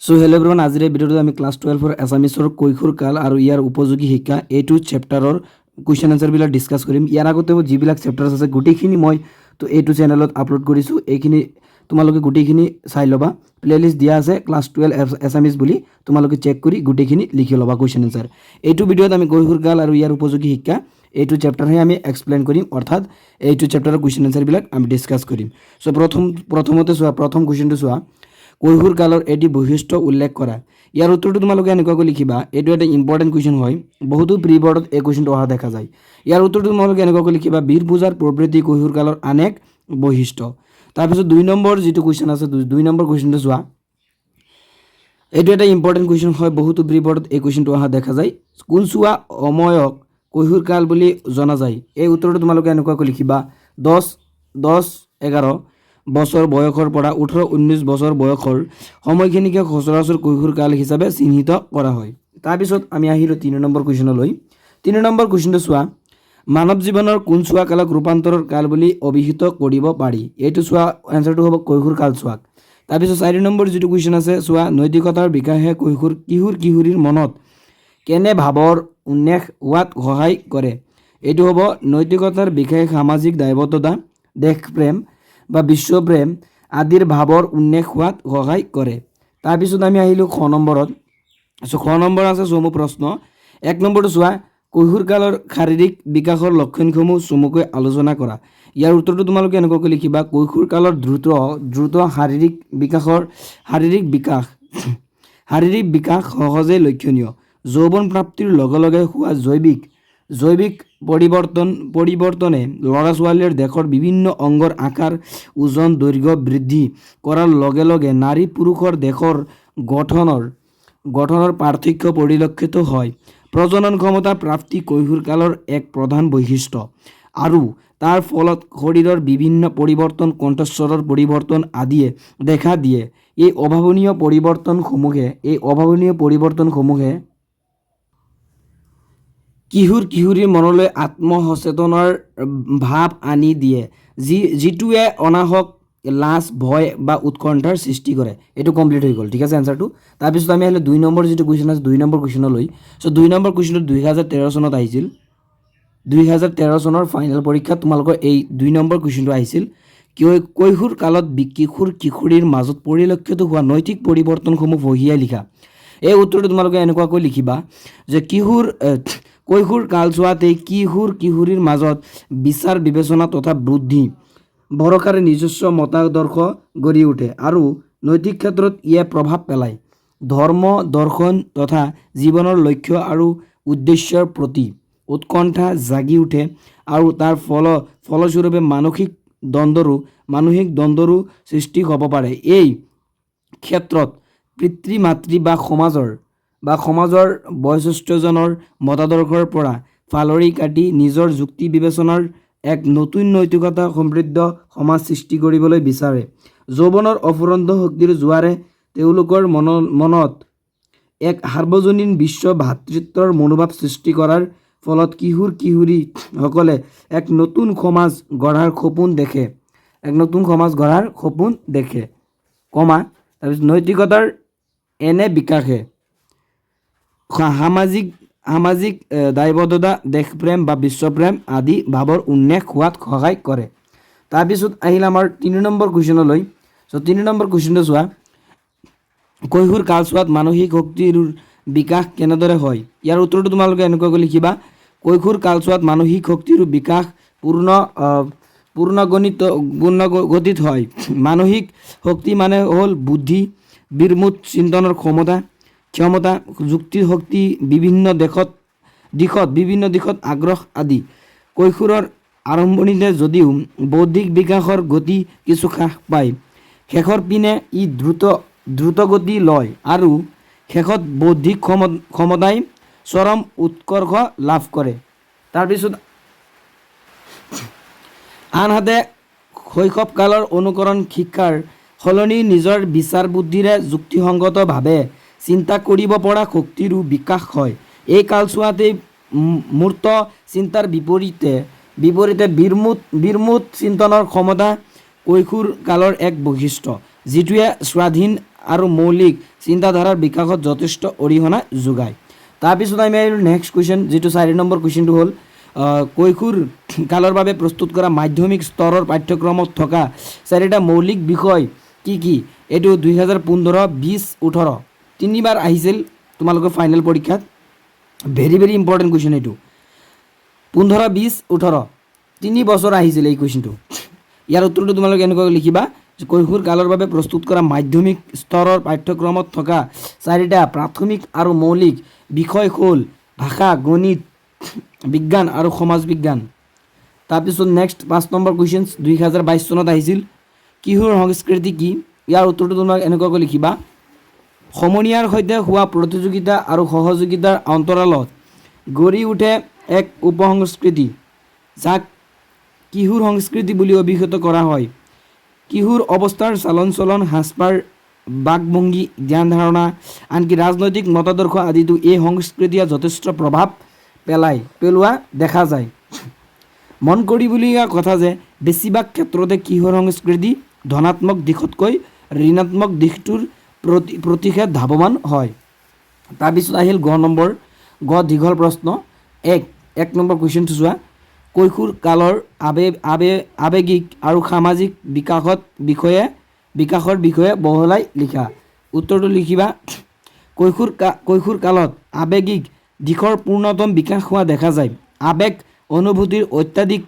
So hello everyone, আজিৰ এই ভিডিঅ'টোত আমি ক্লাছ 12 এছামিছৰ কৈশোৰ কাল আৰু ইয়াৰ উপযোগী শিক্ষা এইটো চেপ্টাৰৰ কুৱেশ্যন এনচাৰবিলাক ডিছকাছ কৰিম। ইয়াৰ আগতে যিবিলাক চেপ্টাৰ্ছ আছে গোটেইখিনি মই এইটো চেনেলত আপলোড কৰিছোঁ। এইখিনি তোমালোকে গোটেইখিনি চাই ল'বা। প্লেলিষ্ট দিয়া আছে ক্লাছ 12 এছামিছ বুলি, তোমালোকে চেক কৰি গোটেইখিনি লিখি ল'বা কুৱেশ্যন এনচাৰ। এইটো ভিডিঅ'ত আমি কৈশোৰ কাল আৰু ইয়াৰ উপযোগী শিক্ষা এইটো চেপ্টাৰহে আমি এক্সপ্লেইন কৰিম, অৰ্থাৎ এইটো চেপ্টাৰৰ কুৱেশ্যন এনচাৰবিলাক আমি ডিছকাছ কৰিম। চ' প্ৰথমতে চোৱা, প্ৰথম কুৱেশ্যনটো চোৱা, কৈশোৰ কালৰ এটি বৈশিষ্ট্য উল্লেখ কৰা। ইয়াৰ উত্তৰটো তোমালোকে এনেকুৱাকৈ লিখিবা। এইটো এটা ইম্পৰ্টেণ্ট কুৱেশ্যন হয়, বহুতো প্ৰি বৰ্ডত এই কুৱেশ্যনটো অহা দেখা যায়। ইয়াৰ উত্তৰটো তোমালোকে এনেকুৱাকৈ লিখিবা, বীৰ পূজাৰ প্ৰবৃত্তি কৈশোৰ কালৰ আন এক বৈশিষ্ট্য। তাৰপিছত 2 নম্বৰ যিটো কুৱেশ্যন আছে, 2 নম্বৰ কুৱেশ্যনটো চোৱা। এইটো এটা ইম্পৰ্টেণ্ট কুৱেশ্যন হয়, বহুতো প্ৰি বৰ্ডত এই কুৱেশ্যনটো অহা দেখা যায়। কোনছোৱা সময়ক কৈশোৰ কাল বুলি জনা যায়? এই উত্তৰটো তোমালোকে এনেকুৱাকৈ লিখিবা, 10-11 বছৰ বয়সৰ পৰা 18-19 বছৰ বয়সৰ সময়খিনিকে সচৰাচৰ কৈশোৰ কাল হিচাপে চিহ্নিত কৰা হয়। তাৰপিছত আমি আহিলোঁ 3 নম্বৰ কুৱেশ্যনলৈ। 3 নম্বৰ কুৱেশ্যনটো চোৱা, মানৱ জীৱনৰ কোনছোৱা কালক ৰূপান্তৰৰ কাল বুলি অভিহিত কৰিব পাৰি? এইটো চোৱা, এনচাৰটো হ'ব কৈশোৰ কালছোৱাক। তাৰপিছত 4 নম্বৰ যিটো কুৱেশ্যন আছে চোৱা, নৈতিকতাৰ বিকাশে কিশোৰ কিশোৰীৰ মনত কেনে ভাৱৰ উন্মেষ হোৱাত সহায় কৰে? এইটো হ'ব, নৈতিকতাৰ বিকাশে সামাজিক দায়বদ্ধতা, দেশপ্ৰেম বা বিশ্বপ্ৰেম আদিৰ ভাৱৰ উন্মেষ হোৱাত সহায় কৰে। তাৰপিছত আমি আহিলোঁ খ নম্বৰত। ছ' খ নম্বৰ আছে চমু প্ৰশ্ন। 1 নম্বৰটো চোৱা, কৈশোৰ কালৰ শাৰীৰিক বিকাশৰ লক্ষণসমূহ চমুকৈ আলোচনা কৰা। ইয়াৰ উত্তৰটো তোমালোকে এনেকুৱাকৈ লিখিবা, কৈশোৰ কালৰ দ্ৰুত শাৰীৰিক বিকাশ সহজেই লক্ষণীয়। যৌৱন প্ৰাপ্তিৰ লগে লগে হোৱা জৈৱিক পৰিৱৰ্তনে ল'ৰা ছোৱালীৰ দেশৰ বিভিন্ন অংগৰ আকাৰ, ওজন, দৈৰ্ঘ্য বৃদ্ধি কৰাৰ লগে লগে নাৰী পুৰুষৰ দেশৰ গঠনৰ পাৰ্থক্য পৰিলক্ষিত হয়। প্ৰজনন ক্ষমতা প্ৰাপ্তি কৈশোৰ কালৰ এক প্ৰধান বৈশিষ্ট্য আৰু তাৰ ফলত শৰীৰৰ বিভিন্ন পৰিৱৰ্তন, কণ্ঠস্বৰৰ পৰিৱৰ্তন আদিয়ে দেখা দিয়ে। এই অভাৱনীয় পৰিৱৰ্তনসমূহে কিশোৰ কিশোৰীৰ মনলৈ আত্মসচেতনৰ ভাৱ আনি দিয়ে, যিটোৱে অনাহক লাজ, ভয় বা উৎকণ্ঠাৰ সৃষ্টি কৰে। এইটো কমপ্লিট হৈ গ'ল, ঠিক আছে এনচাৰটো। তাৰপিছত আমি আহিলোঁ 2 নম্বৰ যিটো কুৱেশ্যন আছে, 2 নম্বৰ কুৱেশ্যনলৈ। চ' 2 নম্বৰ কুৱেশ্যনটো 2013 চনত আহিছিল। 2013 চনৰ ফাইনেল পৰীক্ষাত তোমালোকৰ এই 2 নম্বৰ কুৱেশ্যনটো আহিছিল। কৈশোৰ কালত কিশোৰ কিশোৰীৰ মাজত পৰিলক্ষিত হোৱা নৈতিক পৰিৱৰ্তনসমূহ বহিয়াই লিখা। এই উত্তৰটো তোমালোকে এনেকুৱাকৈ লিখিবা যে কৈশোৰ কালছোৱাতেই কিশোৰ কিশোৰীৰ মাজত বিচাৰ বিবেচনা তথা বুদ্ধি ভৰসাৰে নিজস্ব মতাদৰ্শ গঢ়ি উঠে আৰু নৈতিক ক্ষেত্ৰত ইয়ে প্ৰভাৱ পেলায়। ধৰ্ম, দৰ্শন তথা জীৱনৰ লক্ষ্য আৰু উদ্দেশ্যৰ প্ৰতি উৎকণ্ঠা জাগি উঠে আৰু তাৰ ফলস্বৰূপে মানসিক দ্বন্দ্বৰো সৃষ্টি হ'ব পাৰে। এই ক্ষেত্ৰত পিতৃ মাতৃ বা সমাজৰ বয়োজ্যেষ্ঠজনৰ মতাদৰ্শৰ পৰা ফালৰি কাটি নিজৰ যুক্তি বিবেচনাৰ এক নতুন নৈতিকতা সমৃদ্ধ সমাজ সৃষ্টি কৰিবলৈ বিচাৰে। যৌৱনৰ অফুৰন্ত শক্তিৰ জোৱাৰে তেওঁলোকৰ মনত এক সাৰ্বজনীন বিশ্ব ভাতৃত্বৰ মনোভাৱ সৃষ্টি কৰাৰ ফলত কিশোৰ কিশোৰীসকলে এক নতুন সমাজ গঢ়াৰ সপোন দেখে, তাৰপিছত নৈতিকতাৰ এনে বিকাশে সামাজিক দায়বদ্ধতা, দেশপ্ৰেম বা বিশ্বপ্ৰেম আদি ভাৱৰ উন্মেষ হোৱাত সহায় কৰে। তাৰপিছত আহিল আমাৰ 3 নম্বৰ কুৱেশ্যনলৈ। চ' 3 নম্বৰ কুৱেশ্যনটো চোৱা, কৈশোৰ কালছোৱাত মানসিক শক্তিৰ বিকাশ কেনেদৰে হয়? ইয়াৰ উত্তৰটো তোমালোকে এনেকুৱাকৈ লিখিবা, কৈশোৰ কালছোৱাত মানসিক শক্তিৰ বিকাশ পূৰ্ণ গতিত হয়। মানসিক শক্তি মানে হ'ল বুদ্ধি, বিমূৰ্ত চিন্তনৰ ক্ষমতা, যুক্তি শক্তি, বিভিন্ন দিশত আগ্ৰহ আদি। কৈশোৰৰ আৰম্ভণিতে যদিও বৌদ্ধিক বিকাশৰ গতি কিছু হ্ৰাস পায়, শেষৰ পিনে ই দ্ৰুতগতি লয় আৰু শেষত বৌদ্ধিক ক্ষমতাই চৰম উৎকৰ্ষ লাভ কৰে। তাৰপিছত আনহাতে শৈশৱকালৰ অনুকৰণ শিক্ষাৰ সলনি নিজৰ বিচাৰ বুদ্ধিৰে যুক্তিসংগতভাৱে চিন্তা কৰিব পৰা শক্তিৰো বিকাশ হয়। এই কালছোৱাতেই মূৰ্ত চিন্তাৰ বিপৰীতে বিমূৰ্ত চিন্তনৰ ক্ষমতা কৈশোৰ কালৰ এক বৈশিষ্ট্য, যিটোৱে স্বাধীন আৰু মৌলিক চিন্তাধাৰাৰ বিকাশত যথেষ্ট অৰিহণা যোগায়। তাৰপিছত আমি আহিলোঁ নেক্সট কুৱেশ্যন, যিটো 4 নম্বৰ কুৱেশ্যনটো হ'ল কৈশোৰ কালৰ বাবে প্ৰস্তুত কৰা মাধ্যমিক স্তৰৰ পাঠ্যক্ৰমত থকা 4টা মৌলিক বিষয় কি কি? এইটো 2015, 20, 18 তিনিবাৰ আহিছিল তোমালোকৰ ফাইনেল পৰীক্ষাত। ভেৰি ভেৰি ইম্পৰ্টেণ্ট কুৱেশ্যন এইটো। 15, 20, 18 তিনি বছৰ আহিছিল এই কুৱেশ্যনটো। ইয়াৰ উত্তৰটো তোমালোকে এনেকৈ লিখিবা যে কৈশোৰ কালৰ বাবে প্ৰস্তুত কৰা মাধ্যমিক স্তৰৰ পাঠ্যক্ৰমত থকা 4টা প্ৰাথমিক আৰু মৌলিক বিষয় হ'ল ভাষা, গণিত, বিজ্ঞান আৰু সমাজ বিজ্ঞান। তাৰপিছত নেক্সট 5 নম্বৰ কুৱেশ্যন 2022 চনত আহিছিল। কিশোৰ সংস্কৃতি কি? ইয়াৰ উত্তৰটো তোমালোকে এনেকুৱাকৈ লিখিবা সমনীয়াৰ সৈতে হোৱা প্ৰতিযোগিতা আৰু সহযোগিতাৰ অন্তৰালত গঢ়ি উঠে এক উপসংস্কৃতি যাক কিশোৰ সংস্কৃতি বুলি অভিহিত কৰা হয়। কিশোৰ অৱস্থাৰ চালন চলন, সাজপাৰ, বাকভংগী, ধ্যান ধাৰণা, আনকি ৰাজনৈতিক মতাদৰ্শ আদিতো এই সংস্কৃতিয়ে যথেষ্ট প্ৰভাৱ পেলোৱা দেখা যায়। মন কৰিবলগীয়া কথা যে বেছিভাগ ক্ষেত্ৰতে কিশোৰ সংস্কৃতি ধনাত্মক দিশতকৈ ঋণাত্মক দিশটোৰ প্ৰতিষেধ ধাৱমান হয়। তাৰপিছত আহিল দীঘল প্ৰশ্ন 1 নম্বৰ কুৱেশ্যনটো চোৱা কৈশোৰ কালৰ আৱেগিক আৰু সামাজিক বিকাশৰ বিষয়ে বহলাই লিখা। উত্তৰটো লিখিবা কৈশোৰ কালত আৱেগিক দিশৰ পূৰ্ণতম বিকাশ হোৱা দেখা যায়। আৱেগ অনুভূতিৰ অত্যাধিক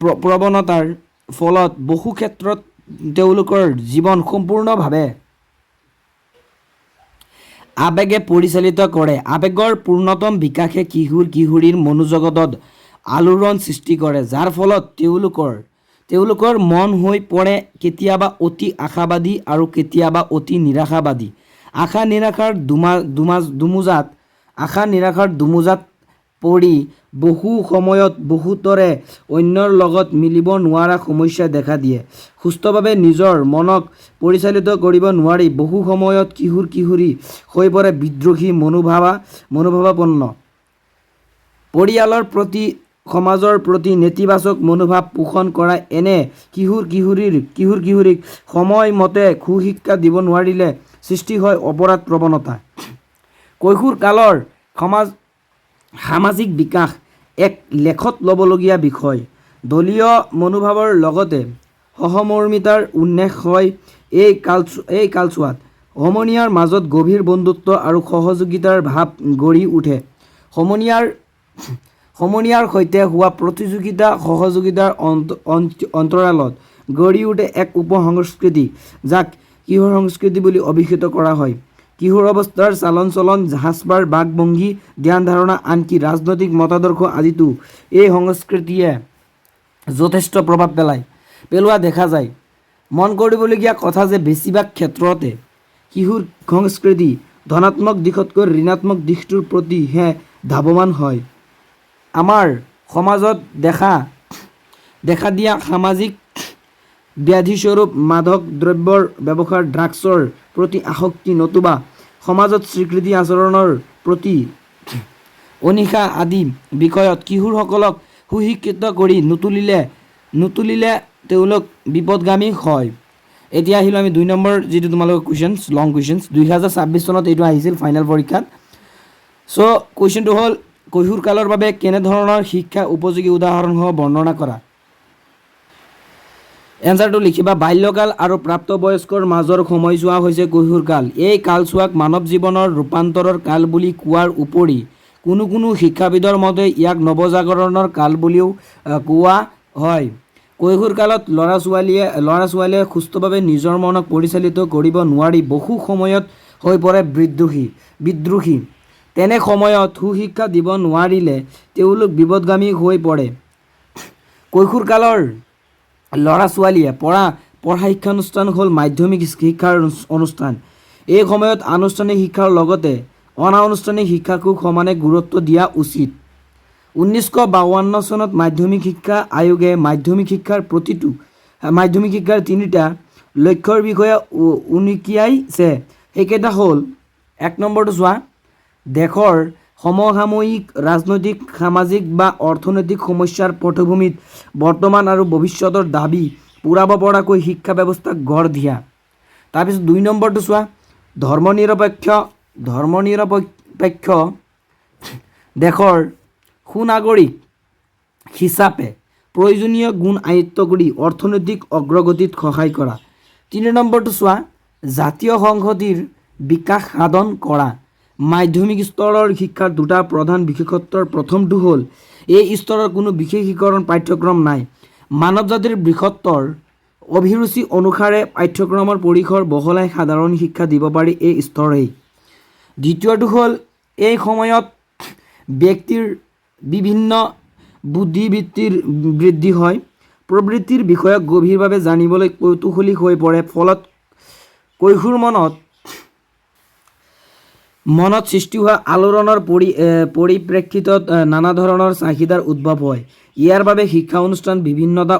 প্ৰৱণতাৰ ফলত বহু ক্ষেত্ৰত তেওঁলোকৰ জীৱন সম্পূৰ্ণভাৱে আৱেগে পৰিচালিত কৰে। আৱেগৰ পূৰ্ণতম বিকাশে কিশোৰীৰ মনোজগতত আলোড়ন সৃষ্টি কৰে, যাৰ ফলত তেওঁলোকৰ মন হৈ পৰে কেতিয়াবা অতি আশাবাদী আৰু কেতিয়াবা অতি নিৰাশাবাদী। আশা নিৰাশাৰ দুমোজাত পৰি বহু সময়ত বহুতৰে অন্যৰ লগত মিলিব নোৱাৰা সমস্যাই দেখা দিয়ে। সুস্থভাৱে নিজৰ মনক পৰিচালিত কৰিব নোৱাৰি বহু সময়ত কিশোৰী হৈ পৰে বিদ্ৰোহী মনোভাৱাপন্ন। পৰিয়ালৰ প্ৰতি, সমাজৰ প্ৰতি নেতিবাচক মনোভাৱ পোষণ কৰা এনে কিশোৰীক সময়মতে সুশিক্ষা দিব নোৱাৰিলে সৃষ্টি হয় অপৰাধ প্ৰৱণতা। কৈশোৰ কালৰ সামাজিক বিকাশ এক লেখত ল'বলগীয়া বিষয়। দলীয় মনোভাৱৰ লগতে সহমৰ্মিতাৰ উন্মেষ হয় এই কালছোৱাত। সমনীয়াৰ মাজত গভীৰ বন্ধুত্ব আৰু সহযোগিতাৰ ভাৱ গঢ়ি উঠে। সমনীয়াৰ সৈতে হোৱা প্ৰতিযোগিতা সহযোগিতাৰ অন্তৰালত গঢ়ি উঠে এক উপসংস্কৃতি যাক কিশোৰ সংস্কৃতি বুলি অভিহিত কৰা হয়। কিশোৰ অৱস্থাৰ চালন চলন, সাজপাৰ, বাকভংগী, ধ্যান ধাৰণা, আনকি ৰাজনৈতিক মতাদৰ্শ আদিতো এই সংস্কৃতিয়ে যথেষ্ট প্ৰভাৱ পেলোৱা দেখা যায়। মন কৰিবলগীয়া কথা যে বেছিভাগ ক্ষেত্ৰতে কিশোৰ সংস্কৃতি ধনাত্মক দিশতকৈ ঋণাত্মক দিশটোৰ প্ৰতিহে ধাৱমান হয়। আমাৰ সমাজত দেখা দিয়া সামাজিক ব্যাধিস্বৰূপ মাদক দ্ৰব্যৰ ব্যৱহাৰ, ড্ৰাগছৰ প্ৰতি আসক্তি, নতুবা সমাজত স্বীকৃতি আচৰণৰ প্ৰতি অনীহা আদি বিষয়ত কিশোৰসকলক সুশিক্ষিত কৰি নুতুলিলে তেওঁলোক বিপদগামী হয়। এতিয়া আহিলোঁ আমি 2 নম্বৰ যিটো তোমালোকৰ কুৱেশ্যনছ, লং কুৱেশ্যনছ 2026 চনত এইটো আহিছিল ফাইনেল পৰীক্ষাত। চ' কুৱেশ্যনটো হ'ল কৈশোৰ কালৰ বাবে কেনেধৰণৰ শিক্ষা উপযোগী উদাহৰণসহ বৰ্ণনা কৰা। এনচাৰটো লিখিবা বাল্যকাল আৰু প্ৰাপ্তবয়স্কৰ মাজৰ সময়ছোৱা হৈছে কৈশোৰ কাল। এই কালছোৱাক মানৱ জীৱনৰ ৰূপান্তৰৰ কাল বুলি কোৱাৰ উপৰি কোনো শিক্ষাবিদৰ মতে ইয়াক নৱজাগৰণৰ কাল বুলিও কোৱা হয়। কৈশোৰ কালত ল'ৰা ছোৱালীয়ে সুস্থভাৱে নিজৰ মনক পৰিচালিত কৰিব নোৱাৰি বহু সময়ত হৈ পৰে বিদ্ৰোহী। তেনে সময়ত সুশিক্ষা দিব নোৱাৰিলে তেওঁলোক বিপদগামী হৈ পৰে। কৈশোৰ কালৰ ল'ৰা ছোৱালীয়ে পঢ়া শিক্ষানুষ্ঠান হ'ল মাধ্যমিক শিক্ষাৰ অনুষ্ঠান। এই সময়ত আনুষ্ঠানিক শিক্ষাৰ লগতে অনানুষ্ঠানিক শিক্ষাকো সমানে গুৰুত্ব দিয়া উচিত। 1952 চনত মাধ্যমিক শিক্ষা আয়োগে মাধ্যমিক শিক্ষাৰ 3টা লক্ষ্যৰ বিষয়ে উনুকিয়াইছে। সেইকেইটা হ'ল 1 নম্বৰটো চোৱা দেশৰ সমসাময়িক ৰাজনৈতিক, সামাজিক বা অৰ্থনৈতিক সমস্যাৰ পটভূমিত বৰ্তমান আৰু ভৱিষ্যতৰ দাবী পূৰাব পৰাকৈ শিক্ষা ব্যৱস্থাক গঢ় দিয়া। তাৰপিছত 2 নম্বৰটো চোৱা ধৰ্মনিৰপেক্ষ দেশৰ সুনাগৰিক হিচাপে প্ৰয়োজনীয় গুণ আয়ত্ত কৰি অৰ্থনৈতিক অগ্ৰগতিত সহায় কৰা। 3 নম্বৰটো চোৱা, জাতীয় সংহতিৰ বিকাশ সাধন কৰা। মাধ্যমিক স্তৰৰ শিক্ষাৰ দুটা প্ৰধান বিশেষত্বৰ প্ৰথমটো হ'ল এই স্তৰৰ কোনো বিশেষীকৰণ পাঠ্যক্ৰম নাই। মানৱ জাতিৰ বৃহত্তৰ অভিৰুচি অনুসাৰে পাঠ্যক্ৰমৰ পৰিসৰ বহলাই সাধাৰণ শিক্ষা দিব পাৰি এই স্তৰেই। দ্বিতীয়টো হ'ল এই সময়ত ব্যক্তিৰ বিভিন্ন বুদ্ধিবৃত্তিৰ বৃদ্ধি হয়, প্ৰবৃত্তিৰ বিষয়ক গভীৰভাৱে জানিবলৈ কৌতূহলী হৈ পৰে, ফলত কৈশোৰ মনত সৃষ্টি হোৱা আলোড়নৰ পৰিপ্ৰেক্ষিতত নানা ধৰণৰ চাহিদাৰ উদ্ভৱ হয়। ইয়াৰ বাবে শিক্ষা অনুষ্ঠান বিভিন্নতা,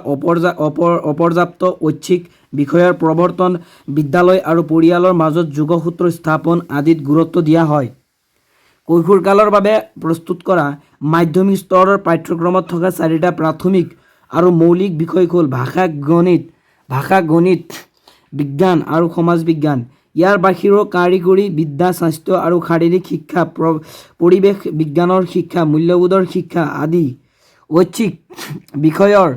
অপৰ্যাপ্ত ঐচ্ছিক বিষয়ৰ প্ৰৱৰ্তন, বিদ্যালয় আৰু পৰিয়ালৰ মাজত যোগসূত্ৰ স্থাপন আদিত গুৰুত্ব দিয়া হয়। কৈশোৰকালৰ বাবে প্ৰস্তুত কৰা মাধ্যমিক স্তৰৰ পাঠ্যক্ৰমত থকা 4টা প্ৰাথমিক আৰু মৌলিক বিষয় হ'ল ভাষা, গণিত, বিজ্ঞান আৰু সমাজ বিজ্ঞান। ইয়াৰ বাহিৰেও কাৰিকৰী বিদ্যা, স্বাস্থ্য আৰু শাৰীৰিক শিক্ষা, পৰিৱেশ বিজ্ঞানৰ শিক্ষা, মূল্যবোধৰ শিক্ষা আদি ঐচ্ছিক বিষয়ৰ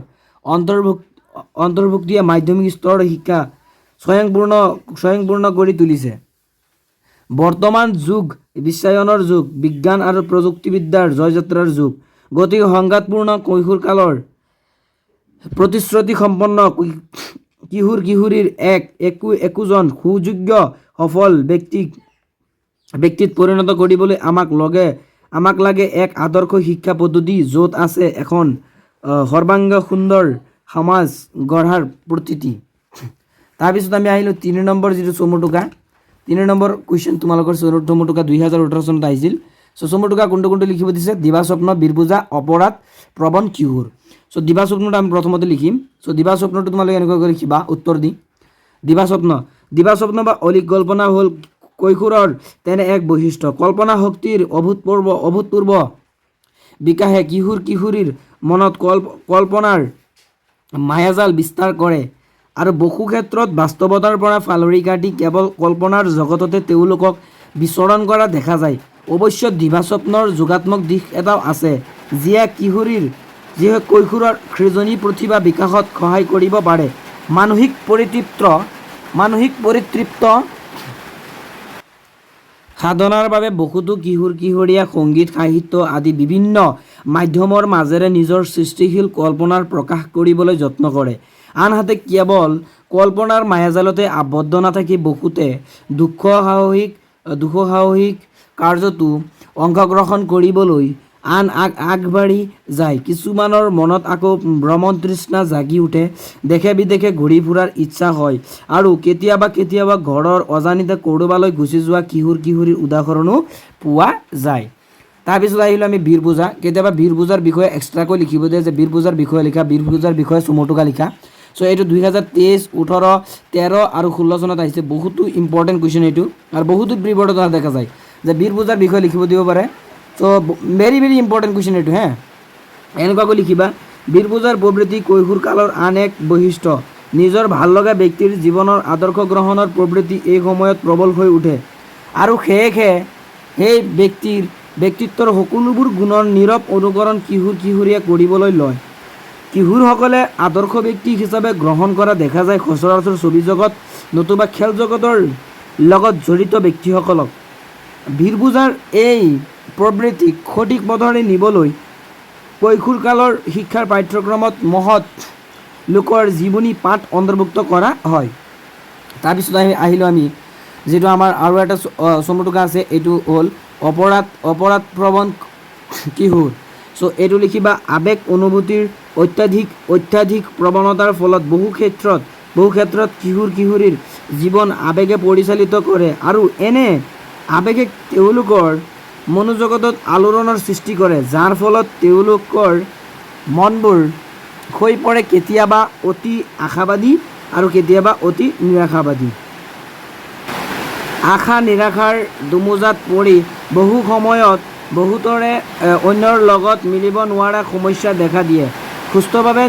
অন্তৰ্ভুক্তিয়ে মাধ্যমিক স্তৰৰ শিক্ষা স্বয়ংপূৰ্ণ কৰি তুলিছে। বৰ্তমান যুগ বিশ্বায়নৰ যুগ, বিজ্ঞান আৰু প্ৰযুক্তিবিদ্যাৰ জয়যাত্ৰাৰ যুগ। গতিকে সংঘাতপূৰ্ণ কৈশোৰকালৰ প্ৰতিশ্ৰুতি সম্পন্ন কিশোৰ-কিশোৰীৰ একোজন সুযোগ্য সফল ব্যক্তিত পৰিণত কৰিবলৈ আমাক লাগে এক আদৰ্শ শিক্ষা পদ্ধতি, য'ত আছে এখন সৰ্বাংগ সুন্দৰ সমাজ গঢ়াৰ প্ৰতিতি। তাৰপিছত আমি আহিলোঁ 3 নম্বৰ যিটো চমু টোকা। 3 নম্বৰ কুৱেশ্যন তোমালোকৰ চমু টোকা 2018 চনত আহিছিল। চমু টোকা কোনটো লিখিব দিছে? দিবাস্বপ্ন, বীৰপূজা, অপৰাধ প্ৰৱণ কিশোৰ। দিবাস্বপ্নটো আমি প্ৰথমতে লিখিম। দিবাস্বপ্নটো তোমালোকে এনেকৈ কৰি লিখিবা উত্তৰ দি। দিবাস্বপ্ন বা অলিক কল্পনা হ'ল কৈশোৰৰ তেনে এক বৈশিষ্ট্য। কল্পনা শক্তিৰ অভূতপূৰ্ব বিকাশে কিশোৰ-কিশোৰীৰ মনত কল্পনাৰ মায়াজাল বিস্তাৰ কৰে আৰু বহু ক্ষেত্ৰত বাস্তৱতাৰ পৰা ফালৰি কাটি কেৱল কল্পনাৰ জগততে তেওঁলোকক বিচৰণ কৰা দেখা যায়। অৱশ্যে দিবাস্বপ্নৰ যোগাত্মক দিশ এটাও আছে, যিয়ে কৈশোৰৰ সৃজনী প্ৰতিভা বিকাশত সহায় কৰিব পাৰে। মানসিক পৰিতৃপ্ত সাধনাৰ বাবে বহুতো কিশোৰ-কিশোৰীয়ে সংগীত, সাহিত্য আদি বিভিন্ন মাধ্যমৰ মাজেৰে নিজৰ সৃষ্টিশীল কল্পনাৰ প্ৰকাশ কৰিবলৈ যত্ন কৰে। আনহাতে কেৱল কল্পনাৰ মায়াজালতে আবদ্ধ নাথাকি বহুতে দুঃসাহসিক কাৰ্যতো অংশগ্ৰহণ কৰিবলৈ আগবাঢ়ি যায়। কিছুমানৰ মনত আকৌ ভ্ৰমণ তৃষ্ণা জাগি উঠে, দেশে বিদেশে ঘূৰি ফুৰাৰ ইচ্ছা হয় আৰু কেতিয়াবা ঘৰৰ অজানিতে ক'ৰবালৈ গুচি যোৱা কিশোৰ-কিশোৰীৰ উদাহৰণো পোৱা যায়। তাৰপিছত আহিলোঁ আমি বীৰপূজা। কেতিয়াবা বীৰপূজাৰ বিষয়ে এক্সট্ৰাকৈ লিখিব দিয়ে যে বীৰপূজাৰ বিষয়ে লিখা, বীৰপূজাৰ বিষয়ে চমু টোকা লিখা। এইটো 2023, 18, 13 আৰু 16 চনত আহিছে। বহুতো ইম্পৰ্টেণ্ট কুৱেশ্যন এইটো আৰু বহুতো বিৱৰ্তন দেখা যায় যে বীৰপূজাৰ বিষয়ে লিখিব দিব পাৰে। ভেৰি ইম্পৰ্টেণ্ট কুৱেশ্যন এইটো। এনেকুৱাকৈ লিখিবা, বীৰপূজাৰ প্ৰবৃত্তি কৈশোৰ কালৰ আন এক বৈশিষ্ট্য। নিজৰ ভাল লগা ব্যক্তিৰ জীৱনৰ আদৰ্শ গ্ৰহণৰ প্ৰবৃত্তি এই সময়ত প্ৰবল হৈ উঠে আৰু সেয়েহে সেই ব্যক্তিত্বৰ সকলোবোৰ গুণৰ নীৰৱ অনুকৰণ কিশোৰ-কিশোৰীয়ে কৰিবলৈ লয়। কিশোৰসকলে আদৰ্শ ব্যক্তি হিচাপে গ্ৰহণ কৰা দেখা যায় সচৰাচৰ ছবি জগত নতুবা খেল জগতৰ লগত জড়িত ব্যক্তিসকলক। বীৰপূজাৰ এই প্ৰবৃত্তিক সঠিক পথৰে নিবলৈ কৈশোৰকালৰ শিক্ষাৰ পাঠ্যক্ৰমত মহৎ লোকৰ জীৱনী পাঠ অন্তৰ্ভুক্ত কৰা হয়। তাৰপিছত আহিলোঁ আমি যিটো আমাৰ আৰু এটা চমু টোকা আছে, এইটো হ'ল অপৰাধ প্ৰৱণ কিশোৰ। এইটো লিখিবা, আৱেগ অনুভূতিৰ অত্যাধিক প্ৰৱণতাৰ ফলত বহু ক্ষেত্ৰত কিশোৰ-কিশোৰীৰ জীৱন আৱেগে পৰিচালিত কৰে আৰু এনে আৱেগে তেওঁলোকৰ মনোজগতত আলোড়নৰ সৃষ্টি কৰে, যাৰ ফলত তেওঁলোকৰ মনবোৰ হৈ পৰে কেতিয়াবা অতি আশাবাদী আৰু কেতিয়াবা অতি নিৰাশাবাদী। আশা নিৰাশাৰ দোমোজাত পৰি বহু সময়ত বহুতৰে অন্যৰ লগত মিলিব নোৱাৰা সমস্যা দেখা দিয়ে। সুস্থভাৱে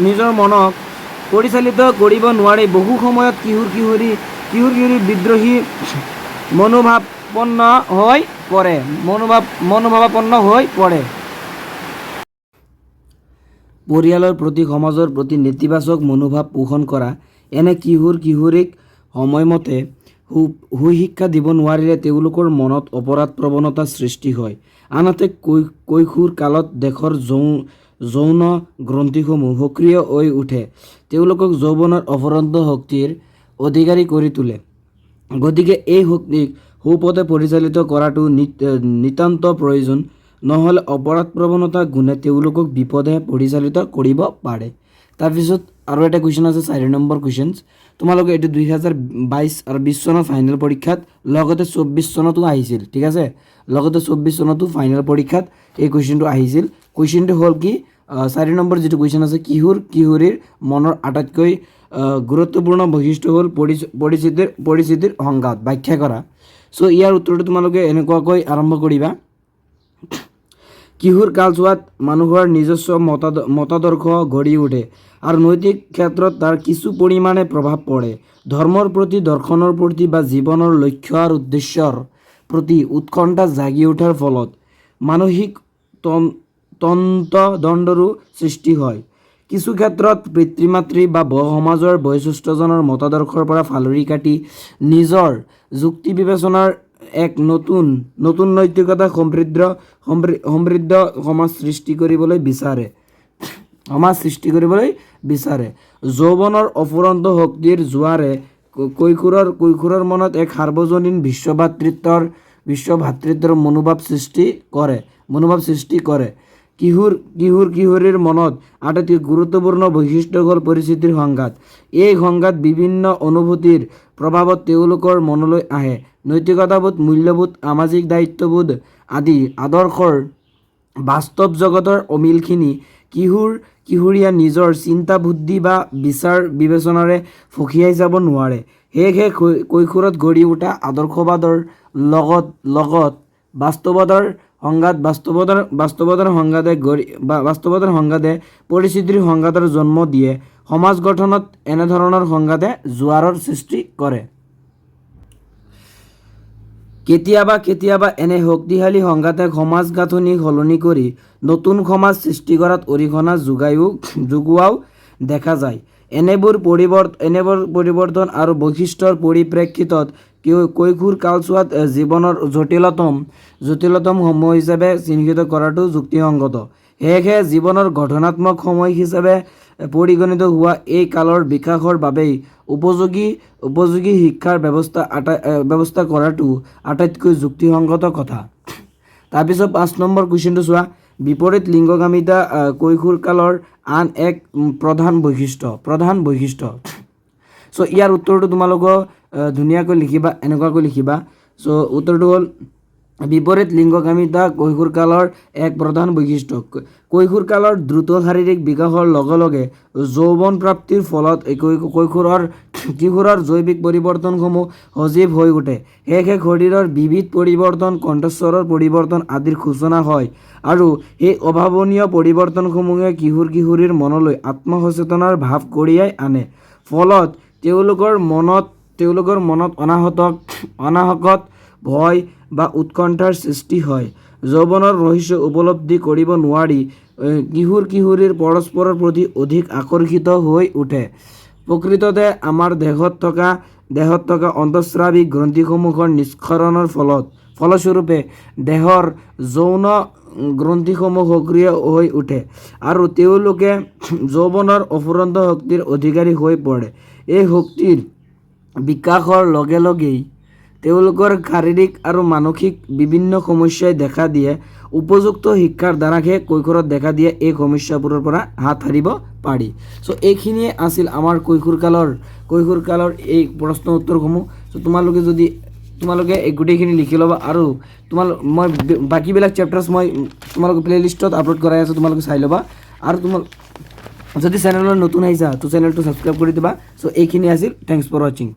নিজৰ মনক পৰিচালিত কৰিব নোৱাৰি বহু সময়ত কিশোৰ-কিশোৰী কিহোৰ কিহোৰী বিদ্ৰোহী মনোভাৱাপন্ন হৈ পৰে মনোভাৱাপন্ন হৈ পৰে। পৰিয়ালৰ প্ৰতি সমাজৰ প্ৰতি নেতিবাচক মনোভাৱ পোষণ কৰা এনে কিশোৰ কিশোৰীক সময়মতে সুশিক্ষা দিব নোৱাৰিলে তেওঁলোকৰ মনত অপৰাধ প্ৰৱণতাৰ সৃষ্টি হয়। আনহাতে কৈশোৰ কালত দেশৰ যৌন গ্ৰন্থিসমূহ সক্ৰিয় হৈ উঠে, তেওঁলোকক যৌৱনৰ অফুৰন্ত শক্তিৰ অধিকাৰী কৰি তোলে। গতিকে এই শক্তিক সুপথে পৰিচালিত কৰাটো নিতান্ত প্ৰয়োজন, নহ'লে অপৰাধ প্ৰৱণতা গুণে তেওঁলোকক বিপদে পৰিচালিত কৰিব পাৰে। তাৰপিছত আৰু এটা কুৱেশ্যন আছে 4 নম্বৰ কুৱেশ্যন। তোমালোকে এইটো 2022 আৰু 20 চনৰ ফাইনেল পৰীক্ষাত লগতে 24 চনতো আহিছিল, ঠিক আছে, লগতে 24 চনতো ফাইনেল পৰীক্ষাত এই কুৱেশ্যনটো আহিছিল। কুৱেশ্যনটো হ'ল কি 4 নম্বৰ যিটো কুৱেশ্যন আছে, কিশোৰ কিশোৰীৰ মনৰ আটাইতকৈ গুৰুত্বপূৰ্ণ বৈশিষ্ট্য হ'ল পৰিস্থিতিৰ সংঘাত ব্যাখ্যা কৰা। চ' ইয়াৰ উত্তৰটো তোমালোকে এনেকুৱাকৈ আৰম্ভ কৰিবা। কিশোৰ কালছোৱাত মানুহৰ নিজস্ব মতাদৰ্শ গঢ়ি উঠে আৰু নৈতিক ক্ষেত্ৰত তাৰ কিছু পৰিমাণে প্ৰভাৱ পৰে। ধৰ্মৰ প্ৰতি, দৰ্শনৰ প্ৰতি বা জীৱনৰ লক্ষ্য আৰু উদ্দেশ্যৰ প্ৰতি উৎকণ্ঠা জাগি উঠাৰ ফলত মানসিক তন্ত্ৰদ্বন্দ্বৰো সৃষ্টি হয়। কিছু ক্ষেত্ৰত পিতৃ মাতৃ বা সমাজৰ বয়োজ্যেষ্ঠজনৰ মতাদৰ্শৰ পৰা ফালৰি কাটি নিজৰ যুক্তি বিবেচনাৰ এক নতুন নৈতিকতা সমৃদ্ধ সমাজ সৃষ্টি কৰিবলৈ বিচাৰে। যৌৱনৰ অফুৰন্ত শক্তিৰ জোৱাৰে কৈশোৰৰ মনত এক সাৰ্বজনীন বিশ্বভাতৃত্বৰ মনোভাৱ সৃষ্টি কৰে। কিশোৰ কিশোৰীৰ মনত আটাইতকৈ গুৰুত্বপূৰ্ণ বৈশিষ্ট্য হ'ল পৰিস্থিতিৰ সংঘাত। এই সংঘাত বিভিন্ন অনুভূতিৰ প্ৰভাৱত তেওঁলোকৰ মনলৈ আহে। নৈতিকতাবোধ, মূল্যবোধ, সামাজিক দায়িত্ববোধ আদি আদৰ্শৰ বাস্তৱ জগতৰ অমিলখিনি কিশোৰীয়ে নিজৰ চিন্তা বুদ্ধি বা বিচাৰ বিবেচনাৰে ফঁকিয়াই যাব নোৱাৰে। সেয়েহে কৈশোৰত গঢ়ি উঠা আদৰ্শবাদৰ লগত বাস্তৱতাৰ সংঘাতে পৰিস্থিতিৰ সংঘাতৰ জন্ম দিয়ে। সমাজ গঠনত এনেধৰণৰ সংঘাতে জোৱাৰৰ সৃষ্টি কৰে। কেতিয়াবা এনে শক্তিশালী সংঘাতে সমাজ গাঁথনি সলনি কৰি নতুন সমাজ সৃষ্টি কৰাত অৰিহণা যোগোৱাও দেখা যায়। এনেবোৰ পৰিৱৰ্তন আৰু বৈশিষ্ট্যৰ পৰিপ্ৰেক্ষিতত কৈশোৰ কালছোৱাত জীৱনৰ জটিলতম সময় হিচাপে চিহ্নিত কৰাটো যুক্তিসংগত। সেয়েহে জীৱনৰ গঠনাত্মক সময় হিচাপে পৰিগণিত হোৱা এই কালৰ বিকাশৰ বাবেই উপযোগী শিক্ষাৰ ব্যৱস্থা কৰাটো আটাইতকৈ যুক্তিসংগত কথা। তাৰপিছত 5 নম্বৰ কুৱেশ্যনটো চোৱা। বিপৰীত লিংগকামিতা কৈশোৰ কালৰ আন এক প্ৰধান বৈশিষ্ট্য। চ' ইয়াৰ উত্তৰটো তোমালোকক ধুনীয়াকৈ লিখিবা, এনেকুৱাকৈ লিখিবা। চ' উত্তৰটো হ'ল বিপৰীত লিংগকামিতা কৈশোৰ কালৰ এক প্ৰধান বৈশিষ্ট্য। কৈশোৰ কালৰ দ্ৰুত শাৰীৰিক বিকাশৰ লগে লগে যৌৱন প্ৰাপ্তিৰ ফলত কিশোৰৰ জৈৱিক পৰিৱৰ্তনসমূহ সজীৱ হৈ উঠে। সেয়েহে শৰীৰৰ বিবিধ পৰিৱৰ্তন, কণ্ঠস্বৰৰ পৰিৱৰ্তন আদিৰ সূচনা হয় আৰু এই অভাৱনীয় পৰিৱৰ্তনসমূহে কিশোৰ কিশোৰীৰ মনলৈ আত্মসচেতনাৰ ভাৱ কঢ়িয়াই আনে। ফলত তেওঁলোকৰ মনত অনাহকত ভয় বা উৎকণ্ঠাৰ সৃষ্টি হয়। যৌৱনৰ ৰহস্য উপলব্ধি কৰিব নোৱাৰি কিশোৰ কিশোৰীৰ পৰস্পৰৰ প্ৰতি অধিক আকৰ্ষিত হৈ উঠে। প্ৰকৃততে আমাৰ দেহত থকা অন্তঃস্ৰাৱী গ্ৰন্থিসমূহৰ নিষ্কাশনৰ ফলস্বৰূপে দেহৰ যৌন গ্ৰন্থিসমূহ সক্ৰিয় হৈ উঠে আৰু তেওঁলোকে যৌৱনৰ অফুৰন্ত শক্তিৰ অধিকাৰী হৈ পৰে। এই শক্তিৰ বিকাশৰ লগে লগেই তেওঁলোকৰ শাৰীৰিক আৰু মানসিক বিভিন্ন সমস্যাই দেখা দিয়ে। উপযুক্ত শিক্ষাৰ দ্বাৰাহে কৈশোৰত দেখা দিয়ে এই সমস্যাবোৰৰ পৰা হাত সাৰিব পাৰি। চ' এইখিনিয়ে আছিল আমাৰ কৈশোৰ কালৰ এই প্ৰশ্ন উত্তৰসমূহ। চ' তোমালোকে এই গোটেইখিনি লিখি ল'বা আৰু মই বাকীবিলাক চেপ্টাৰ্ছ মই তোমালোকে প্লে'লিষ্টত আপলোড কৰাই আছোঁ, তোমালোকে চাই ল'বা। আৰু যদি চেনেলত নতুন আহিছা তো চেনেলটো ছাবস্ক্ৰাইব কৰি দিবা। চ' এইখিনি আছিল, থেংকছ ফৰ ৱাচিং।